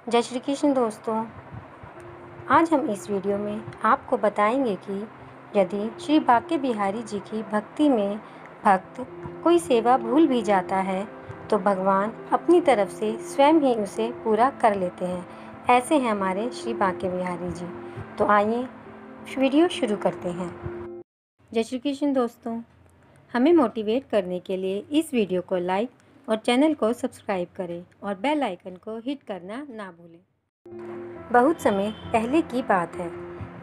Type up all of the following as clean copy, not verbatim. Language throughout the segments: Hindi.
जय श्री कृष्ण दोस्तों, आज हम इस वीडियो में आपको बताएंगे कि यदि श्री बांके बिहारी जी की भक्ति में भक्त कोई सेवा भूल भी जाता है तो भगवान अपनी तरफ से स्वयं ही उसे पूरा कर लेते हैं। ऐसे हैं हमारे श्री बांके बिहारी जी। तो आइए वीडियो शुरू करते हैं। जय श्री कृष्ण दोस्तों, हमें मोटिवेट करने के लिए इस वीडियो को लाइक और चैनल को सब्सक्राइब करें और बेल आइकन को हिट करना ना भूलें। बहुत समय पहले की बात है,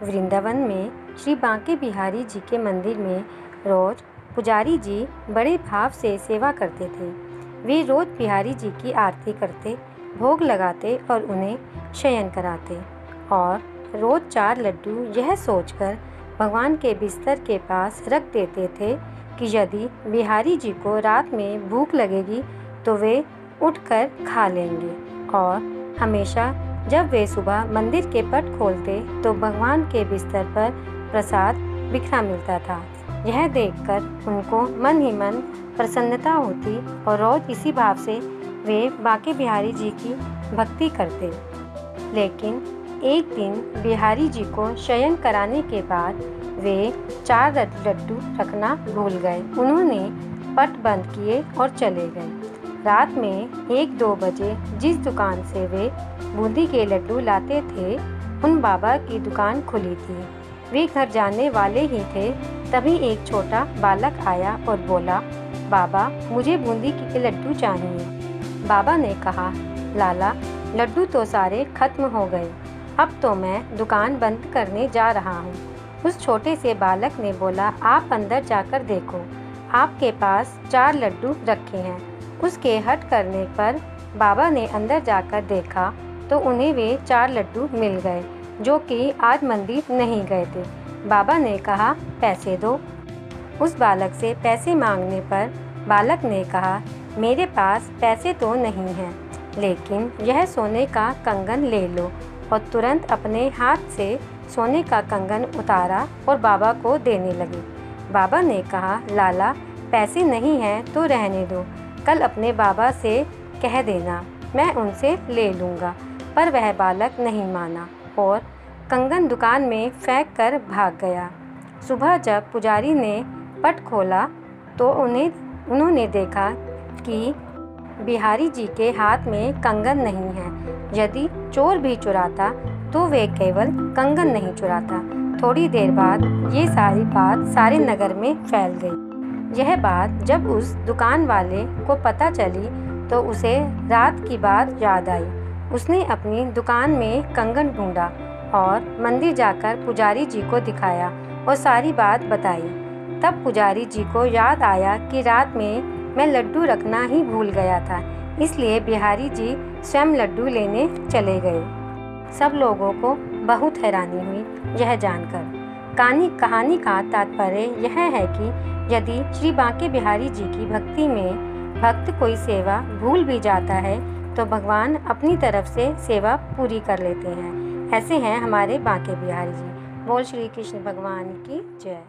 वृंदावन में श्री बांके बिहारी जी के मंदिर में रोज पुजारी जी बड़े भाव से सेवा करते थे। वे रोज बिहारी जी की आरती करते, भोग लगाते और उन्हें शयन कराते और रोज 4 लड्डू यह सोचकर भगवान के बिस्तर के पास रख देते थे कि यदि बिहारी जी को रात में भूख लगेगी तो वे उठकर खा लेंगे। और हमेशा जब वे सुबह मंदिर के पट खोलते तो भगवान के बिस्तर पर प्रसाद बिखरा मिलता था। यह देखकर उनको मन ही मन प्रसन्नता होती और रोज इसी भाव से वे बांके बिहारी जी की भक्ति करते। लेकिन एक दिन बिहारी जी को शयन कराने के बाद वे 4 लड्डू रखना भूल गए। उन्होंने पट बंद किए और चले गए। रात में 1-2 बजे जिस दुकान से वे बूंदी के लड्डू लाते थे उन बाबा की दुकान खुली थी। वे घर जाने वाले ही थे, तभी एक छोटा बालक आया और बोला, बाबा मुझे बूंदी के लड्डू चाहिए। बाबा ने कहा, लाला लड्डू तो सारे खत्म हो गए, अब तो मैं दुकान बंद करने जा रहा हूँ। उस छोटे से बालक ने बोला, आप अंदर जाकर देखो, आपके पास 4 लड्डू रखे हैं। उसके हट करने पर बाबा ने अंदर जाकर देखा तो उन्हें वे 4 लड्डू मिल गए जो कि आज मंदिर नहीं गए थे। बाबा ने कहा, पैसे दो। उस बालक से पैसे मांगने पर बालक ने कहा, मेरे पास पैसे तो नहीं हैं, लेकिन यह सोने का कंगन ले लो। और तुरंत अपने हाथ से सोने का कंगन उतारा और बाबा को देने लगे। बाबा ने कहा, लाला पैसे नहीं हैं तो रहने दो, कल अपने बाबा से कह देना, मैं उनसे ले लूँगा। पर वह बालक नहीं माना और कंगन दुकान में फेंक कर भाग गया। सुबह जब पुजारी ने पट खोला तो उन्होंने देखा कि बिहारी जी के हाथ में कंगन नहीं है। यदि चोर भी चुराता तो वे केवल कंगन नहीं चुराता। थोड़ी देर बाद ये सारी बात सारे नगर में फैल गई। यह बात जब उस दुकान वाले को पता चली तो उसे रात की बात याद आई। उसने अपनी दुकान में कंगन ढूंढा और मंदिर जाकर पुजारी जी को दिखाया और सारी बात बताई। तब पुजारी जी को याद आया कि रात में मैं लड्डू रखना ही भूल गया था, इसलिए बिहारी जी स्वयं लड्डू लेने चले गए। सब लोगों को बहुत हैरानी हुई यह जानकर। कहानी का तात्पर्य यह है कि यदि श्री बांके बिहारी जी की भक्ति में भक्त कोई सेवा भूल भी जाता है तो भगवान अपनी तरफ से सेवा पूरी कर लेते हैं। ऐसे हैं हमारे बांके बिहारी जी। बोल श्री कृष्ण भगवान की जय।